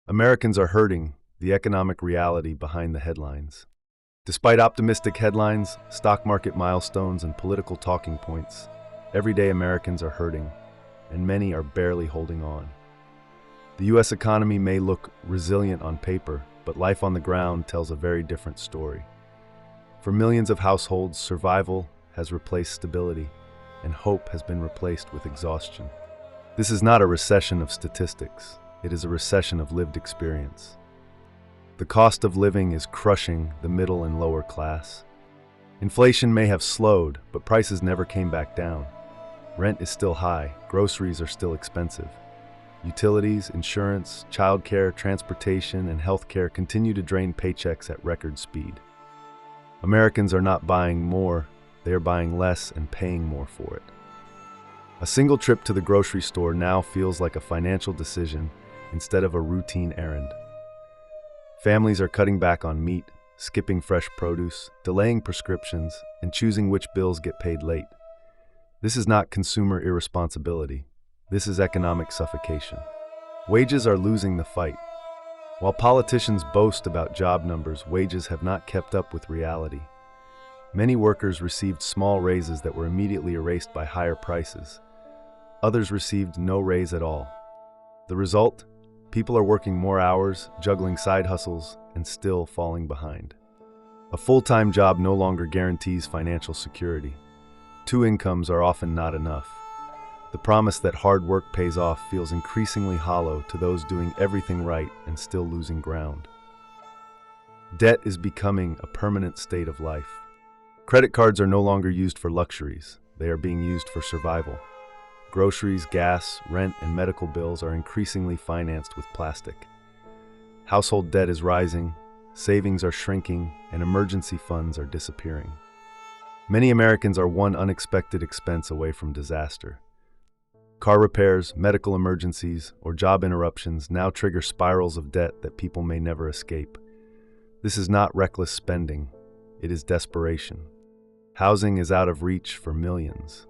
Americans are hurting, the economic reality behind the headlines. Despite optimistic headlines, stock market milestones, and political talking points, everyday Americans are hurting, and many are barely holding on. The U.S. economy may look resilient on paper, but life on the ground tells a very different story. For millions of households, survival has replaced stability, and hope has been replaced with exhaustion. This is not a recession of statistics. It is a recession of lived experience. The cost of living is crushing the middle and lower class. Inflation may have slowed, but prices never came back down. Rent is still high, groceries are still expensive. Utilities, insurance, childcare, transportation, and healthcare continue to drain paychecks at record speed. Americans are not buying more, they are buying less and paying more for it. A single trip to the grocery store now feels like a financial decision instead of a routine errand. Families are cutting back on meat, skipping fresh produce, delaying prescriptions, and choosing which bills get paid late. This is not consumer irresponsibility. This is economic suffocation. Wages are losing the fight. While politicians boast about job numbers, wages have not kept up with reality. Many workers received small raises that were immediately erased by higher prices. Others received no raise at all. The result? People are working more hours, juggling side hustles, and still falling behind. A full-time job no longer guarantees financial security. Two incomes are often not enough. The promise that hard work pays off feels increasingly hollow to those doing everything right and still losing ground. Debt is becoming a permanent state of life. Credit cards are no longer used for luxuries. They are being used for survival. Groceries, gas, rent, and medical bills are increasingly financed with plastic. Household debt is rising, savings are shrinking, and emergency funds are disappearing. Many Americans are one unexpected expense away from disaster. Car repairs, medical emergencies, or job interruptions now trigger spirals of debt that people may never escape. This is not reckless spending, it is desperation. Housing is out of reach for millions.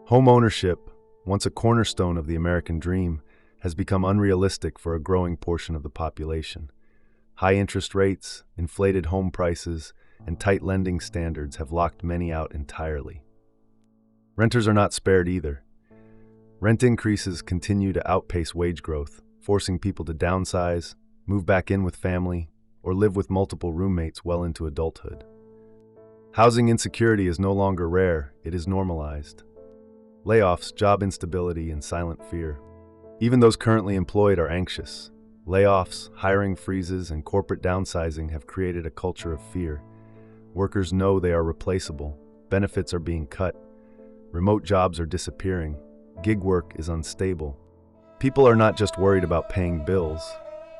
Home ownership, once a cornerstone of the American dream, has become unrealistic for a growing portion of the population. High interest rates, inflated home prices, and tight lending standards have locked many out entirely. Renters are not spared either. Rent increases continue to outpace wage growth, forcing people to downsize, move back in with family, or live with multiple roommates well into adulthood. Housing insecurity is no longer rare, it is normalized. Layoffs, job instability, and silent fear. Even those currently employed are anxious. Layoffs, hiring freezes, and corporate downsizing have created a culture of fear. Workers know they are replaceable. Benefits are being cut. Remote jobs are disappearing. Gig work is unstable. People are not just worried about paying bills,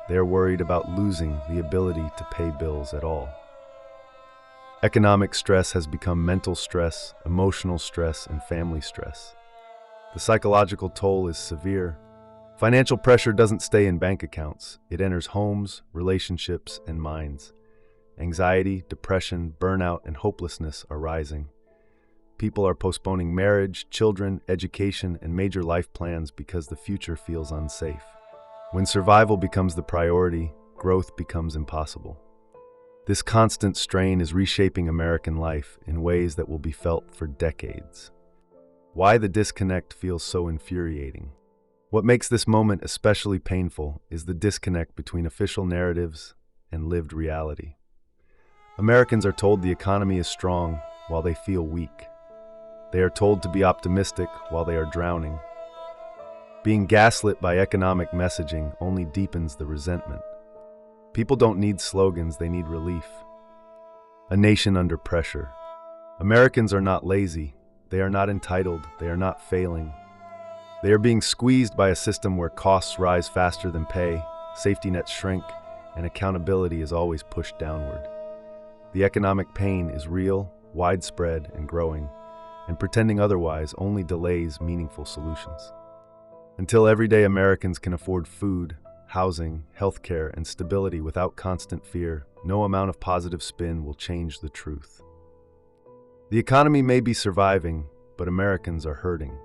they are worried about losing the ability to pay bills at all. Economic stress has become mental stress, emotional stress, and family stress. The psychological toll is severe. Financial pressure doesn't stay in bank accounts. It enters homes, relationships, and minds. Anxiety, depression, burnout, and hopelessness are rising. People are postponing marriage, children, education, and major life plans because the future feels unsafe. When survival becomes the priority, growth becomes impossible. This constant strain is reshaping American life in ways that will be felt for decades. Why the disconnect feels so infuriating. What makes this moment especially painful is the disconnect between official narratives and lived reality. Americans are told the economy is strong while they feel weak. They are told to be optimistic while they are drowning. Being gaslit by economic messaging only deepens the resentment. People don't need slogans, they need relief. A nation under pressure. Americans are not lazy. They are not entitled. They are not failing. They are being squeezed by a system where costs rise faster than pay, safety nets shrink, and accountability is always pushed downward. The economic pain is real, widespread, and growing, and pretending otherwise only delays meaningful solutions. Until everyday Americans can afford food, housing, healthcare, and stability without constant fear, no amount of positive spin will change the truth. The economy may be surviving, but Americans are hurting.